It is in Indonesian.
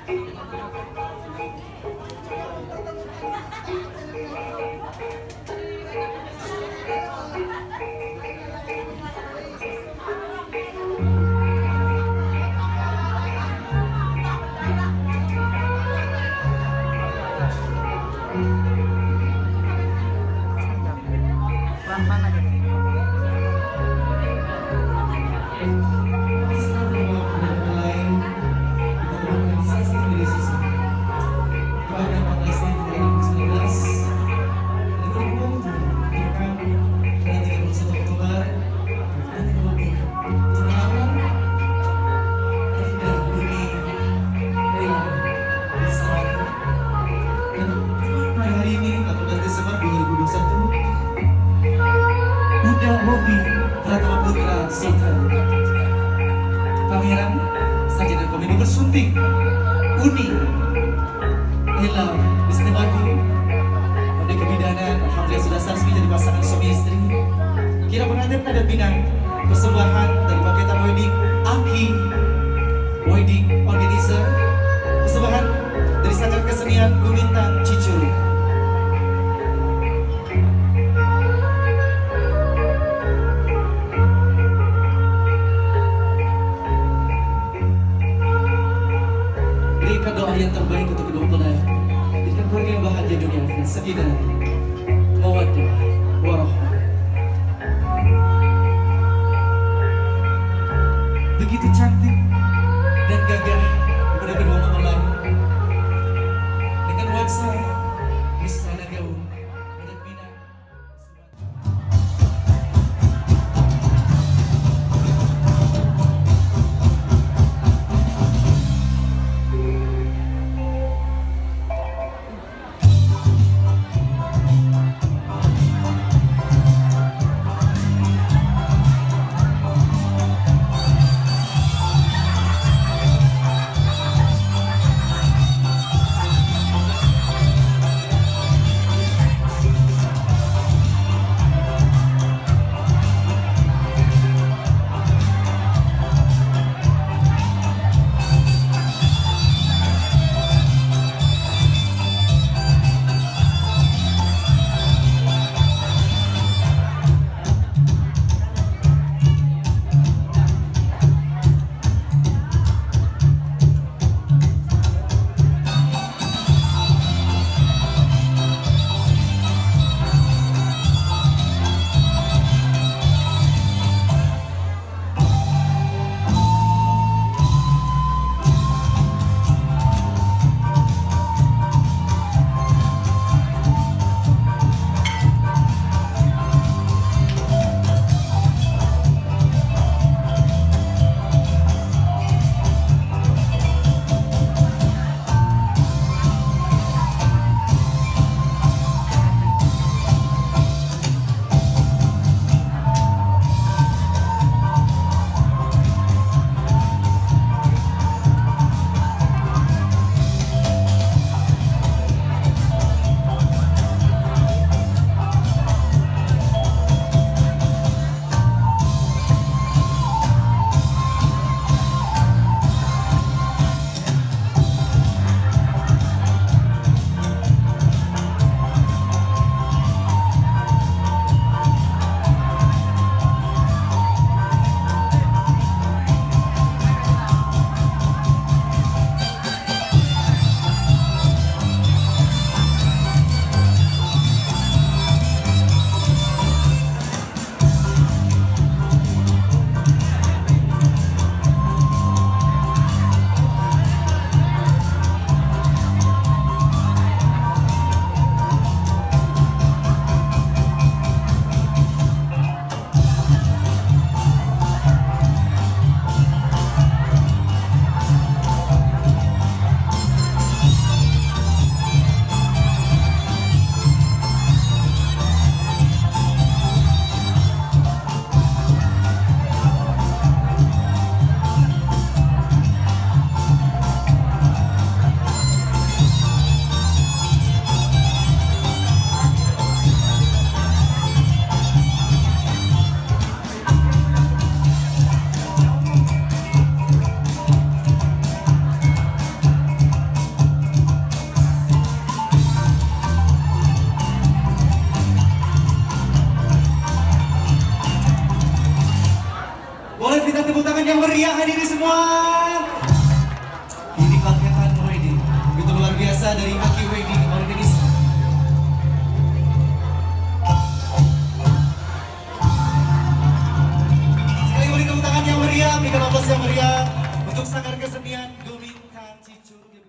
Pelan-pelan aja. Bobby Pratama Putra Sutra Pangeran Sarjana Komedi Bersunting Uni Ella Wisnawati Pada kebidanan alhamdulillah sudah resmi jadi pasangan suami istri. Kira pengantin adat Minang persembahan dari paketan wedding Aki Wedding Organizer, persembahan dari Sanggar Kesenian Gumintang Cicurug. Berikan doa yang terbaik untuk kedua mempelai. Berikan keluarga yang bahagia dunia akhirat. Sakinah, mawaddah, warahmah. Begitu cantik dan gagah kepada kedua mempelai. Dengan nuansa busana gaun adat Minang. tangan ini semua. Ini paketan wedding. Itu luar biasa dari Aki Wedding Organisasi. Sekali beri tepuk tangan yang meriah, berikan aplaus yang meriah untuk Sanggar Kesenian Gumintang Cicurug.